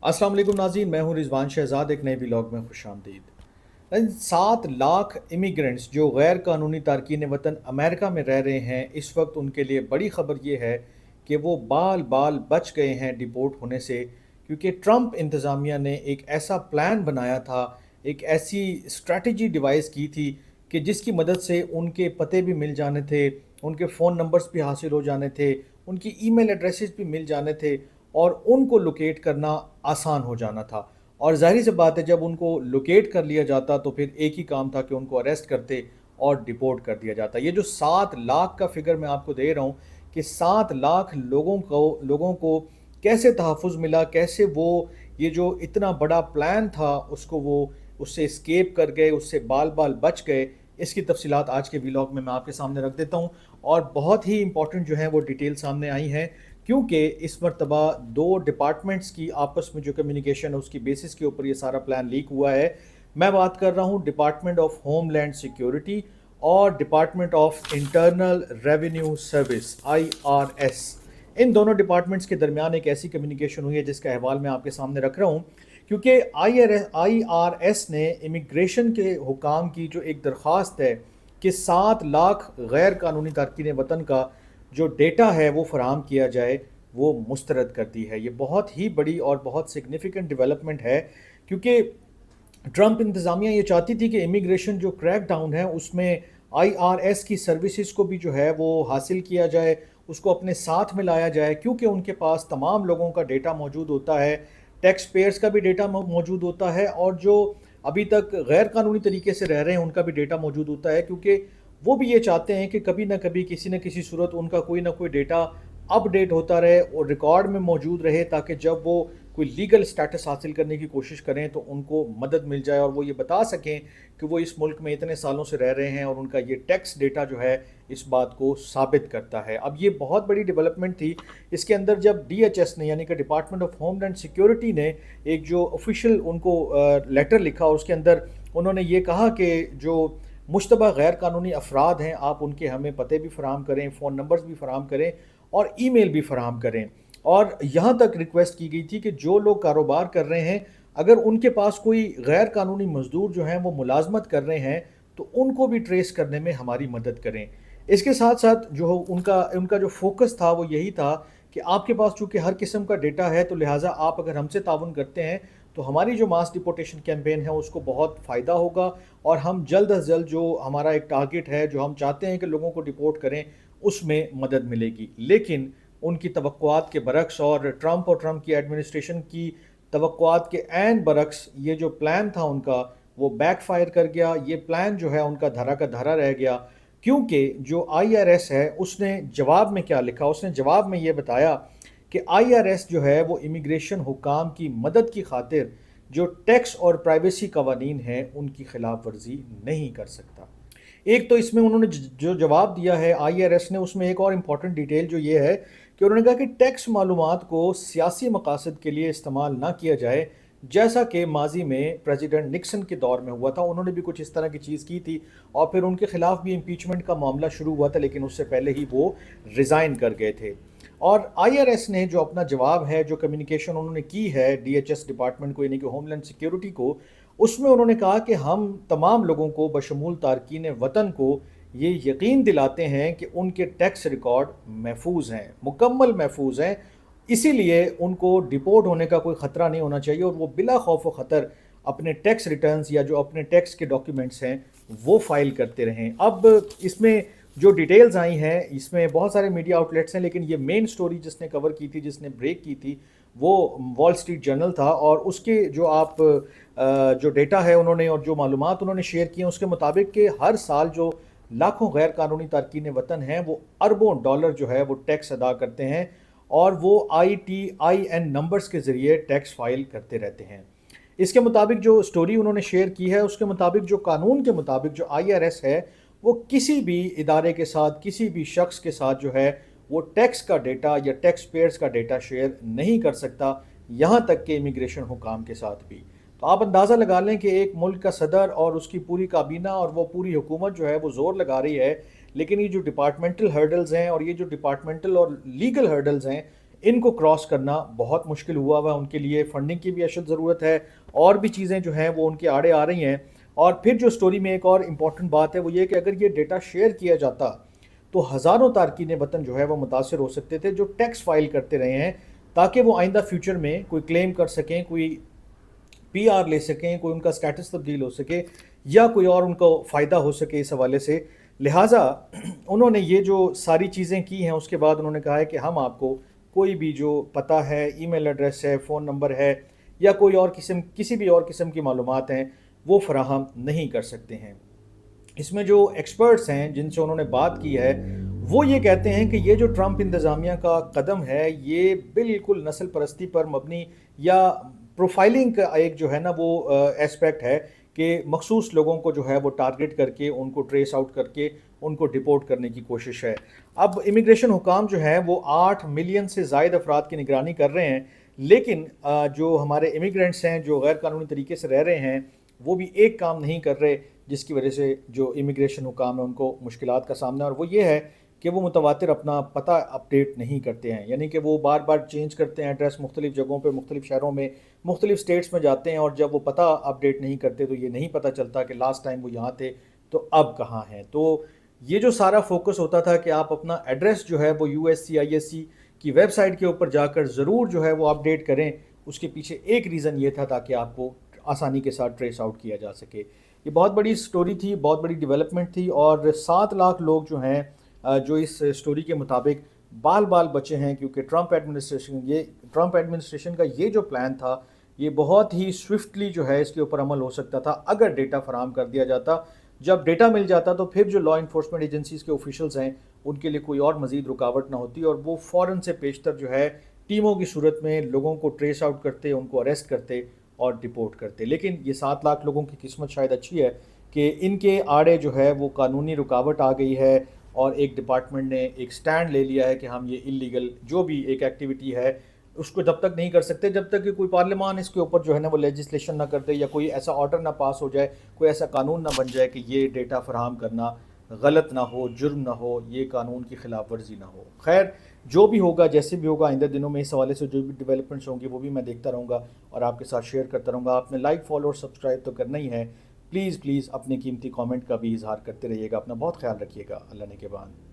अस्सलाम वालेकुम नाज़रीन, मैं हूं रिजवान शहजाद। एक नए व्लॉग में खुश आमदीद। 7 लाख इमिग्रेंट्स जो गैर कानूनी तारकीन वतन अमेरिका में रह रहे हैं, इस वक्त उनके लिए बड़ी ख़बर ये है कि वो बाल बाल बच गए हैं डिपोर्ट होने से, क्योंकि ट्रंप इंतज़ामिया ने एक ऐसा प्लान बनाया था, एक ऐसी स्ट्रेटजी डिवाइस की थी कि जिसकी मदद से उनके पते भी मिल जाने थे, उनके फ़ोन नंबर्स भी हासिल हो जाने थे, उनकी ईमेल एड्रेसेस भी मिल जाने थे और उनको लोकेट करना आसान हो जाना था। और ज़ाहिर सी बात है, जब उनको लोकेट कर लिया जाता तो फिर एक ही काम था कि उनको अरेस्ट करते और डिपोर्ट कर दिया जाता। ये जो 7 लाख का फिगर मैं आपको दे रहा हूँ कि 7 लाख लोगों को कैसे तहफ़्फ़ुज़ मिला, कैसे वो ये जो इतना बड़ा प्लान था उसको वो उससे एस्केप कर गए, उससे बाल बाल बच गए, इसकी तफसीलात आज के व्लॉग में मैं आपके सामने रख देता हूँ। और बहुत ही इंपॉर्टेंट जो है वो डिटेल सामने आई हैं, क्योंकि इस मरतबा 2 डिपार्टमेंट्स की आपस में जो कम्युनिकेशन है उसकी बेसिस के ऊपर ये सारा प्लान लीक हुआ है। मैं बात कर रहा हूँ डिपार्टमेंट ऑफ होमलैंड सिक्योरिटी और department of internal revenue service IRS। इन दोनों डिपार्टमेंट्स के दरमियान एक ऐसी कम्युनिकेशन हुई है जिसका अहवाल मैं आपके सामने रख रहा हूँ, क्योंकि IRS ने इमिग्रेशन के हुकाम की जो एक दरख्वास्त है कि 7 लाख गैर कानूनी तारकीन वतन का जो डेटा है वो फराहम किया जाए, वो मुस्तरद कर दी है। ये बहुत ही बड़ी और बहुत सिग्निफिकेंट डेवलपमेंट है, क्योंकि ट्रंप इंतज़ामिया ये चाहती थी कि इमिग्रेशन जो क्रैक डाउन है उसमें IRS की सर्विसेज को भी जो है वो हासिल किया जाए, उसको अपने साथ में लाया जाए, क्योंकि उनके पास तमाम लोगों का डेटा मौजूद होता है, टैक्स पेयर्स का भी डेटा मौजूद होता है, और जो अभी तक गैर कानूनी तरीके से रह रहे हैं उनका भी डेटा मौजूद होता है, क्योंकि वो भी ये चाहते हैं कि कभी ना कभी किसी न किसी सूरत उनका कोई ना कोई डेटा अपडेट होता रहे और रिकॉर्ड में मौजूद रहे, ताकि जब वो कोई लीगल स्टेटस हासिल करने की कोशिश करें तो उनको मदद मिल जाए और वो ये बता सकें कि वो इस मुल्क में इतने सालों से रह रहे हैं, और उनका ये टैक्स डेटा जो है इस बात को साबित करता है। अब ये बहुत बड़ी डेवलपमेंट थी। इसके अंदर जब DHS ने, यानी कि डिपार्टमेंट ऑफ होमलैंड सिक्योरिटी ने, एक जो ऑफिशियल उनको लेटर लिखा और उसके अंदर उन्होंने ये कहा कि जो मुश्तबा गैर कानूनी अफराद हैं, आप उनके हमें पते भी फराहम करें, फ़ोन नंबर्स भी फराहम करें और ईमेल भी फराहम करें। और यहाँ तक रिक्वेस्ट की गई थी कि जो लोग कारोबार कर रहे हैं, अगर उनके पास कोई गैर कानूनी मज़दूर जो हैं वो मुलाजमत कर रहे हैं, तो उनको भी ट्रेस करने में हमारी मदद करें। इसके साथ साथ जो उनका उनका जो फोकस था वो यही था कि आपके पास चूँकि हर किस्म का डेटा है, तो लिहाजा आप अगर हमसे ताउन करते हैं तो हमारी जो मास डिपोर्टेशन कैंपेन है उसको बहुत फ़ायदा होगा, और हम जल्द अज जल्द जो हमारा एक टारगेट है, जो हम चाहते हैं कि लोगों को डिपोर्ट करें, उसमें मदद मिलेगी। लेकिन उनकी तवक्कुआत के बरक्स और ट्रंप की एडमिनिस्ट्रेशन की तवक्कुआत के ऐन बरक्स ये जो प्लान था उनका, वो बैकफायर कर गया। ये प्लान जो है उनका धरा का धरा रह गया, क्योंकि जो IRS है उसने जवाब में क्या लिखा, उसने जवाब में ये बताया कि IRS जो है वो इमिग्रेशन हुकाम की मदद की खातिर जो टैक्स और प्राइवेसी कवानीन हैं उनकी खिलाफ वर्जी नहीं कर सकता। एक तो इसमें उन्होंने जो जवाब दिया है IRS ने, उसमें एक और इम्पॉर्टेंट डिटेल जो ये है कि उन्होंने कहा कि टैक्स मालूमात को सियासी मकासद के लिए इस्तेमाल ना किया जाए, जैसा कि माजी में प्रेसिडेंट निक्सन के दौर में हुआ था। उन्होंने भी कुछ इस तरह की चीज़ की थी और फिर उनके खिलाफ भी इम्पीचमेंट का मामला शुरू हुआ था, लेकिन उससे पहले ही वो रिज़ाइन कर गए थे। और IRS ने जो अपना जवाब है, जो कम्युनिकेशन उन्होंने की है DHS डिपार्टमेंट को, यानी कि होमलैंड सिक्योरिटी को, उसमें उन्होंने कहा कि हम तमाम लोगों को बशमूल तारकीन वतन को ये यकीन दिलाते हैं कि उनके टैक्स रिकॉर्ड महफूज हैं, मुकम्मल महफूज हैं, इसीलिए उनको डिपोर्ट होने का कोई ख़तरा नहीं होना चाहिए और वो बिला खौफ व ख़तर अपने टैक्स रिटर्न्स या जो अपने टैक्स के डॉक्यूमेंट्स हैं वो फाइल करते रहें। अब इसमें जो डिटेल्स आई हैं, इसमें बहुत सारे मीडिया आउटलेट्स हैं, लेकिन ये मेन स्टोरी जिसने कवर की थी, जिसने ब्रेक की थी, वो वॉल स्ट्रीट जर्नल था। और उसके जो आप जो डेटा है उन्होंने और जो मालूमात उन्होंने शेयर किए, उसके मुताबिक कि हर साल जो लाखों गैर कानूनी तारकीन वतन हैं वो अरबों डॉलर जो है वो टैक्स अदा करते हैं, और वो ITIN नंबर्स के ज़रिए टैक्स फाइल करते रहते हैं। इसके मुताबिक जो स्टोरी उन्होंने शेयर की है, उसके मुताबिक जो कानून के मुताबिक जो IRS है वो किसी भी इदारे के साथ, किसी भी शख्स के साथ जो है वो टैक्स का डेटा या टैक्स पेयर्स का डेटा शेयर नहीं कर सकता, यहाँ तक कि इमिग्रेशन हुकाम के साथ भी। तो आप अंदाज़ा लगा लें कि एक मुल्क का सदर और उसकी पूरी काबीना और वो पूरी हुकूमत जो है वो ज़ोर लगा रही है, लेकिन ये जो डिपार्टमेंटल हर्डल्स हैं और ये जो डिपार्टमेंटल और लीगल हर्डल्स हैं, ان کو کراس کرنا بہت مشکل ہوا ہوا ہے ان کے لیے، فنڈنگ کی بھی اشد ضرورت ہے، اور بھی چیزیں جو ہیں وہ ان کے آڑے آ رہی ہیں۔ اور پھر جو سٹوری میں ایک اور امپورٹنٹ بات ہے وہ یہ کہ اگر یہ ڈیٹا شیئر کیا جاتا تو ہزاروں تارکین وطن جو ہے وہ متاثر ہو سکتے تھے جو ٹیکس فائل کرتے رہے ہیں، تاکہ وہ آئندہ فیوچر میں کوئی کلیم کر سکیں، کوئی پی آر لے سکیں، کوئی ان کا سٹیٹس تبدیل ہو سکے، یا کوئی اور ان کو فائدہ ہو سکے اس حوالے سے۔ لہٰذا انہوں نے یہ جو ساری چیزیں کی ہیں اس کے بعد انہوں نے کہا ہے کہ ہم آپ کو کوئی بھی جو پتہ ہے، ای میل ایڈریس ہے، فون نمبر ہے، یا کوئی اور کسی بھی اور قسم کی معلومات ہیں وہ فراہم نہیں کر سکتے ہیں۔ اس میں جو ایکسپرٹس ہیں جن سے انہوں نے بات کی ہے وہ یہ کہتے ہیں کہ یہ جو ٹرمپ انتظامیہ کا قدم ہے یہ بالکل نسل پرستی پر مبنی یا پروفائلنگ کا ایک جو ہے نا وہ ایسپیکٹ ہے کہ مخصوص لوگوں کو جو ہے وہ ٹارگٹ کر کے ان کو ٹریس آؤٹ کر کے ان کو ڈپورٹ کرنے کی کوشش ہے۔ اب امیگریشن حکام جو ہیں وہ 8 ملین سے زائد افراد کی نگرانی کر رہے ہیں، لیکن جو ہمارے امیگرینٹس ہیں جو غیر قانونی طریقے سے رہ رہے ہیں وہ بھی ایک کام نہیں کر رہے، جس کی وجہ سے جو امیگریشن حکام ہیں ان کو مشکلات کا سامنا ہے، اور وہ یہ ہے کہ وہ متواتر اپنا پتہ اپڈیٹ نہیں کرتے ہیں، یعنی کہ وہ بار بار چینج کرتے ہیں ایڈریس، مختلف جگہوں پہ، مختلف شہروں میں، مختلف سٹیٹس میں جاتے ہیں، اور جب وہ پتہ اپڈیٹ نہیں کرتے تو یہ نہیں پتہ چلتا کہ لاسٹ ٹائم وہ یہاں تھے تو اب کہاں ہیں۔ تو یہ جو سارا فوکس ہوتا تھا کہ آپ اپنا ایڈریس جو ہے وہ USCIS کی ویب سائٹ کے اوپر جا کر ضرور جو ہے وہ اپڈیٹ کریں، اس کے پیچھے ایک ریزن یہ تھا تاکہ آپ کو آسانی کے ساتھ ٹریس آؤٹ کیا جا سکے۔ یہ بہت بڑی سٹوری تھی، بہت بڑی ڈیولپمنٹ تھی، اور 7 لاکھ لوگ جو ہیں جو اس سٹوری کے مطابق بال بال بچے ہیں، کیونکہ ٹرمپ ایڈمنسٹریشن کا یہ جو پلان تھا یہ بہت ہی سوئفٹلی جو ہے اس کے اوپر عمل ہو سکتا تھا اگر ڈیٹا فراہم کر دیا جاتا۔ جب ڈیٹا مل جاتا تو پھر جو لا انفورسمنٹ ایجنسیز کے آفیشلز ہیں ان کے لیے کوئی اور مزید رکاوٹ نہ ہوتی، اور وہ فوراً سے پیشتر جو ہے ٹیموں کی صورت میں لوگوں کو ٹریس آؤٹ کرتے، ان کو اریسٹ کرتے اور ڈپورٹ کرتے۔ لیکن یہ 7 لاکھ لوگوں کی قسمت شاید اچھی ہے کہ ان کے آڑے جو ہے وہ قانونی رکاوٹ آ گئی ہے، اور ایک ڈپارٹمنٹ نے ایک سٹینڈ لے لیا ہے کہ ہم یہ اللیگل جو بھی ایک ایکٹیویٹی ہے اس کو جب تک نہیں کر سکتے جب تک کہ کوئی پارلیمان اس کے اوپر جو ہے نا وہ لیجسلیشن نہ کر دے، یا کوئی ایسا آرڈر نہ پاس ہو جائے، کوئی ایسا قانون نہ بن جائے کہ یہ ڈیٹا فراہم کرنا غلط نہ ہو، جرم نہ ہو، یہ قانون کی خلاف ورزی نہ ہو۔ خیر جو بھی ہوگا، جیسے بھی ہوگا، آئندہ دنوں میں اس حوالے سے جو بھی ڈیولپمنٹس ہوں گی وہ بھی میں دیکھتا رہوں گا اور آپ کے ساتھ شیئر کرتا رہوں گا۔ آپ نے لائک، فالو اور سبسکرائب تو کرنا ہی ہے۔ پلیز اپنے قیمتی کامنٹ کا بھی اظہار کرتے رہیے گا۔ اپنا بہت خیال رکھیے گا۔ اللہ نے کے بعد